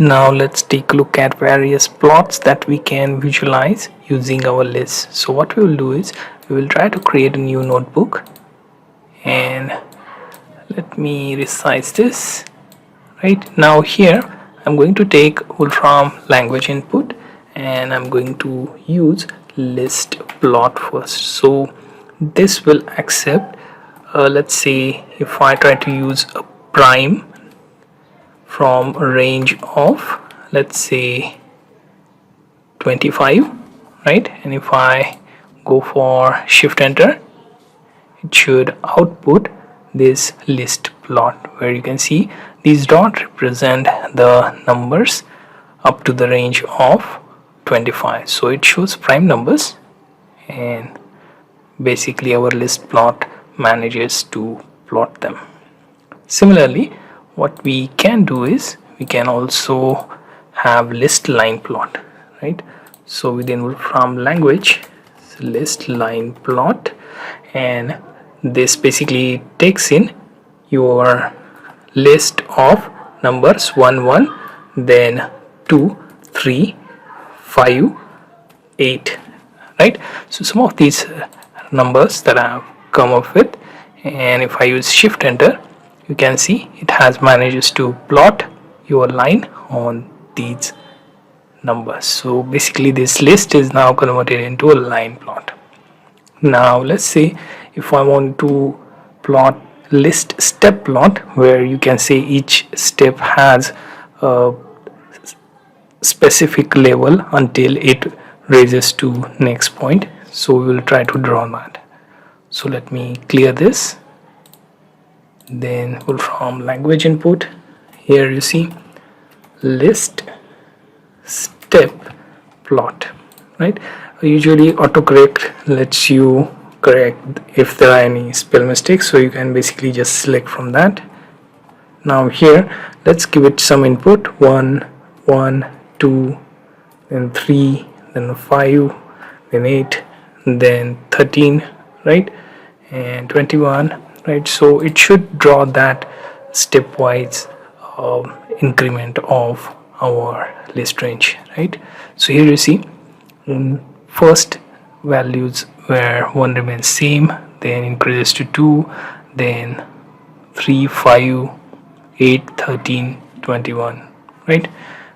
Now let's take a look at various plots that we can visualize using our list. So what we will do is we will try to create a new notebook, and let me resize this. Right now here I'm going to take Wolfram language input and I'm going to use ListPlot first. So this will accept let's say if I try to use a prime from a range of, let's say, 25, right? And if I go for shift enter, it should output this list plot where you can see these dots represent the numbers up to the range of 25. So it shows prime numbers, and basically our list plot manages to plot them. Similarly, what we can do is we can also have ListLinePlot, right? So within Wolfram language, ListLinePlot, and this basically takes in your list of numbers 1 1, then 2 3 5 8, right? So some of these numbers that I have come up with, and if I use shift enter, you can see it has manages to plot your line on these numbers. So basically this list is now converted into a line plot. Now let's say if I want to plot ListStepPlot, where you can say each step has a specific level until it raises to next point. So we will try to draw that. So let me clear this. Then Wolfram language input, here you see ListStepPlot, right? Usually autocorrect lets you correct if there are any spell mistakes, so you can basically just select from that. Now here let's give it some input: 1 1 2, then 3, then 5, then 8, then 13, right, and 21, right? So it should draw that stepwise increment of our list range, right? So here you see first values where 1 remains same, then increases to 2, then 3 5 8 13 21, right?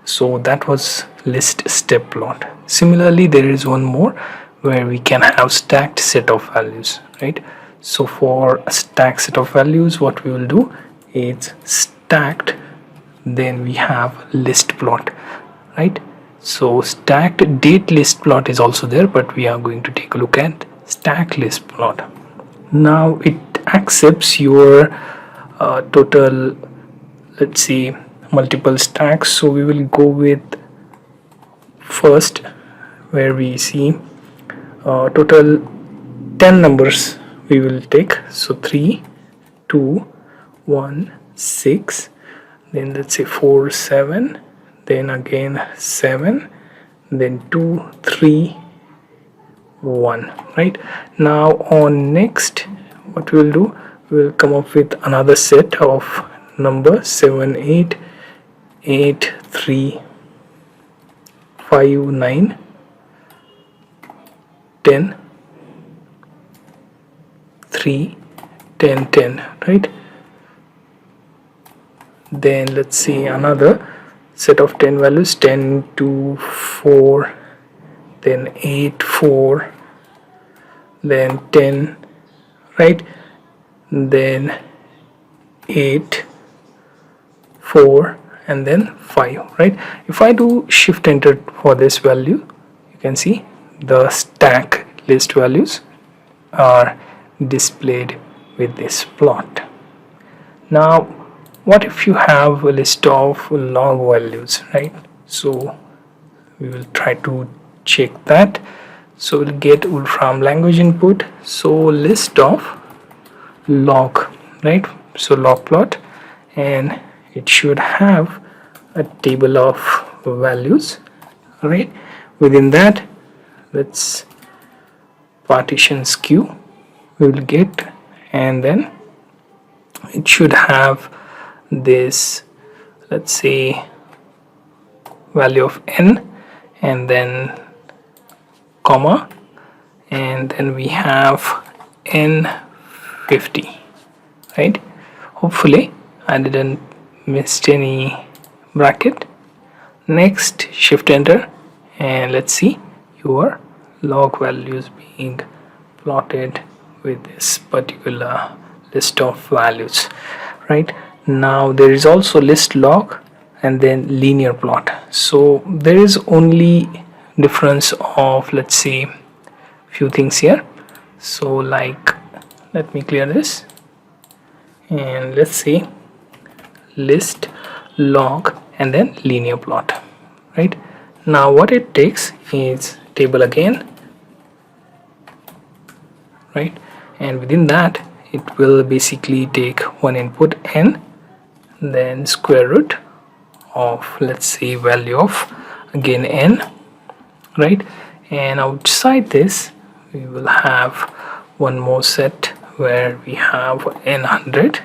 So that was ListStepPlot. Similarly, there is one more where we can have stacked set of values, right? So for a stacked set of values, what we will do is stacked, then we have ListPlot, right? So stacked date ListPlot is also there, but we are going to take a look at StackedListPlot. Now it accepts your total, let's see, multiple stacks. So we will go with first where we see total 10 numbers we will take. So 3 2 1 6, then let's say 4 7, then again 7, then 2 3 1, right? Now on next, what we will do, we will come up with another set of numbers: 7 8 8 3 5 9 10 3 10 10, right? Then let's see another set of 10 values: 10 2 4, then 8 4, then 10, right? Then 8 4, and then 5, right? If I do shift enter for this value, you can see the stack list values are displayed with this plot. Now what if you have a list of log values, right? So we will try to check that. So we'll get Wolfram language input, so list of log, right? So LogPlot, and it should have a table of values, right? Within that, let's partition skew we will get, and then it should have this, let's say value of n, and then comma, and then we have n50, right? Hopefully I didn't missed any bracket. Next, shift enter, and let's see your log values being plotted with this particular list of values. Right now there is also list log and then linear plot, so there is only difference of, let's say, few things here. So like, let me clear this, and let's see list log and then linear plot. Right now what it takes is table again, right, and within that it will basically take one input n, then square root of, let's say, value of again n, right, and outside this we will have one more set where we have n100,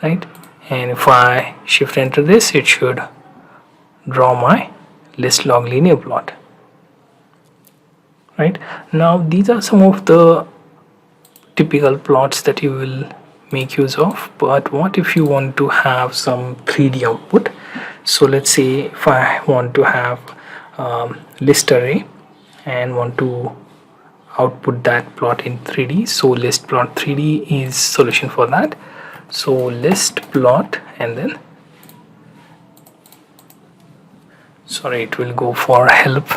right, and if I shift enter this, it should draw my ListLogLinearPlot. Right now these are some of the typical plots that you will make use of, but what if you want to have some 3D output? So let's say if I want to have list array and want to output that plot in 3D, so ListPlot 3D is solution for that. So ListPlot, and then sorry, it will go for help,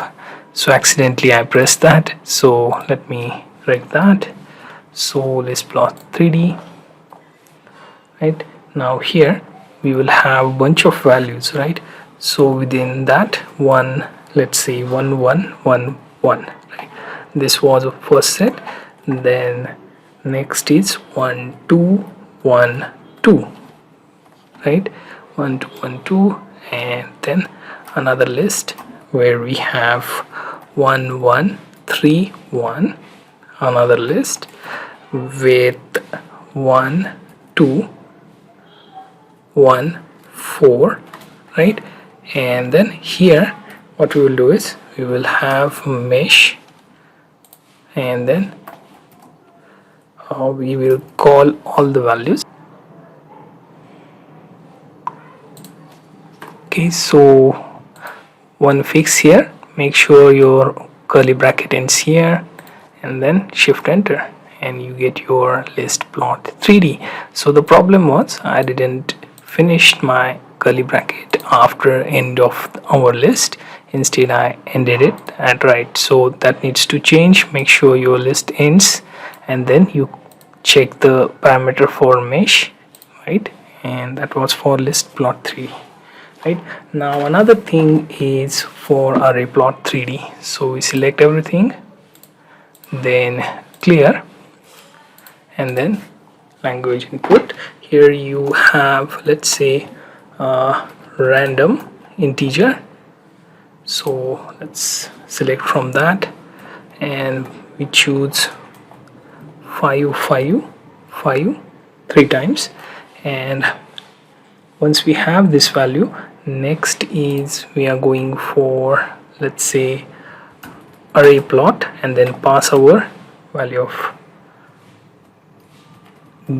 so accidentally I pressed that, so let me correct that. So ListPlot 3D, right, now here we will have a bunch of values, right, so within that one, let's say 1 1 1 1, right, this was a first set, then next is 1 2 1 2, right, 1 2 1 2, and then another list where we have 1 1 3 1, another list with 1 2 1 4, right, and then here what we will do is we will have mesh, and then we will call all the values. Okay, so one fix here, make sure your curly bracket ends here, and then shift enter, and you get your ListPlot 3D. So the problem was I didn't finish my curly bracket after end of our list, instead I ended it at right, so that needs to change. Make sure your list ends, and then you check the parameter for mesh, right, and that was for ListPlot 3D. Right now another thing is for array plot 3D, so we select everything, then clear, and then language input. Here you have, let's say, random integer, so let's select from that, and we choose 5 5 5 3 times, and once we have this value, next is we are going for, let's say, array plot, and then pass our value of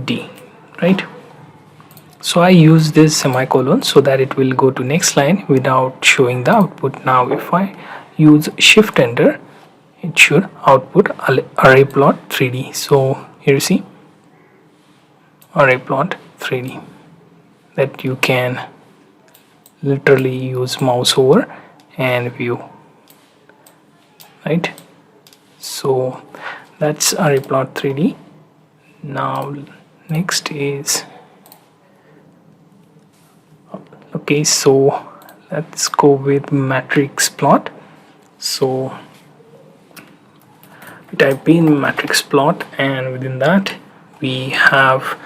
d, right. So I use this semicolon so that it will go to next line without showing the output. Now if I use shift enter, it should output array plot 3D. So here you see array plot 3D that you can literally use mouse over and view, right. So that's array plot 3D. Now next is, okay, so let's go with MatrixPlot. So we type in MatrixPlot, and within that we have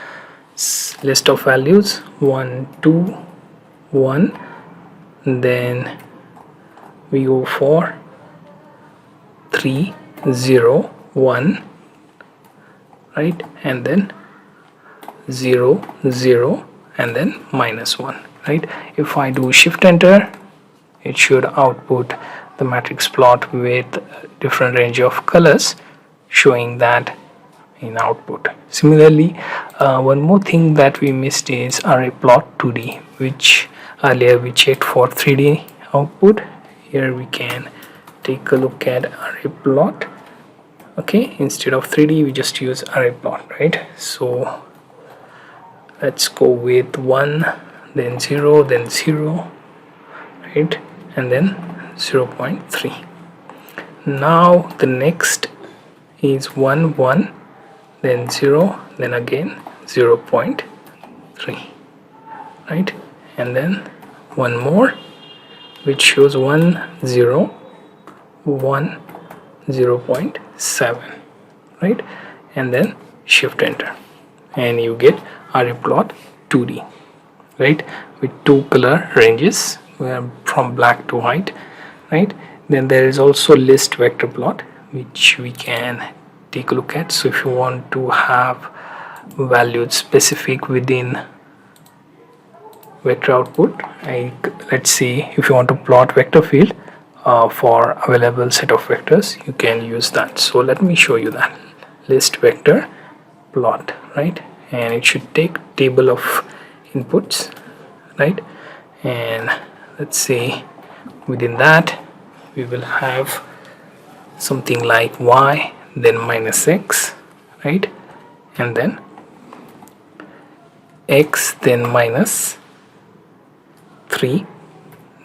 list of values 1 2 1, then we go for 3 0 1, right, and then 0 0, and then -1, right. If I do shift enter, it should output the matrix plot with different range of colors, showing that in output. Similarly, one more thing that we missed is array plot 2D, which earlier we checked for 3D output. Here we can take a look at array plot. Okay, instead of 3D we just use array plot, right? So let's go with 1, then 0, then 0, right, and then 0.3. Now the next is 1, 1, then 0, then again 0.3, right, and then one more which shows 1, 0, 1, 0.7, right, and then shift enter, and you get array plot 2D, right, with two color ranges from black to white, right. Then there is also ListVectorPlot, which we can take a look at. So if you want to have values specific within vector output, like let's say if you want to plot vector field for available set of vectors, you can use that. So let me show you that. ListVectorPlot, right, and it should take table of inputs, right, and let's say within that we will have something like y, then minus x, right, and then x, then minus 3,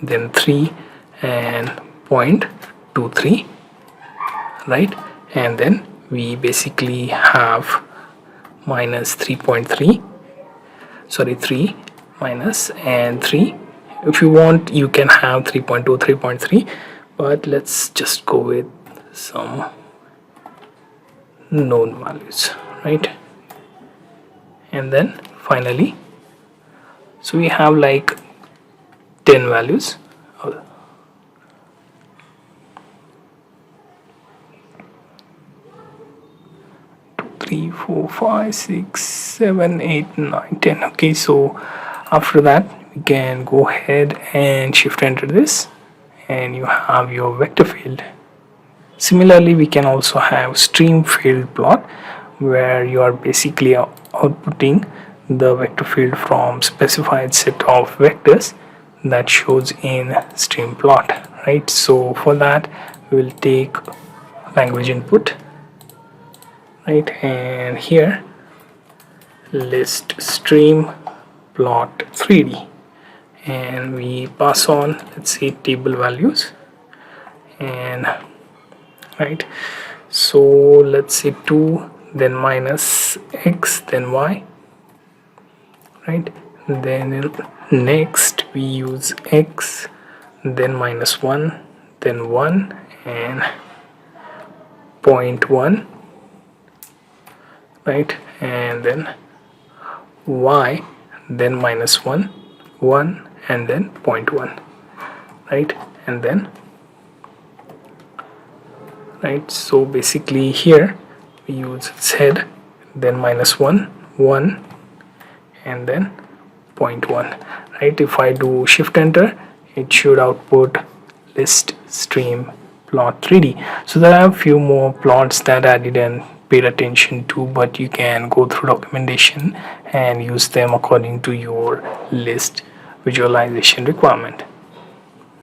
then 3 and 0.23, right, and then we basically have minus 3.3, sorry, 3 minus and 3. If you want you can have 3.2, 3.3, but let's just go with some known values, right, and then finally, so we have like 10 values. 3, 4, 5, 6, 7, 8, 9, 10. Okay, so after that we can go ahead and shift enter this, and you have your vector field. Similarly, we can also have stream field plot, where you are basically outputting the vector field from specified set of vectors that shows in stream plot, right. So for that we will take language input, right, and here list stream plot 3D, and we pass on, let's say, table values, and right, so let's say 2, then minus x, then y, right, then next we use x, then minus 1, then 1 and 0.1, right, and then y, then minus 1, 1 and then 0.1, right, and then right, so basically here we use z, then minus 1, 1 and then 0.1, right. If I do shift enter, it should output list stream plot 3D. So there are a few more plots that I didn't pay attention to, but you can go through documentation and use them according to your list visualization requirement.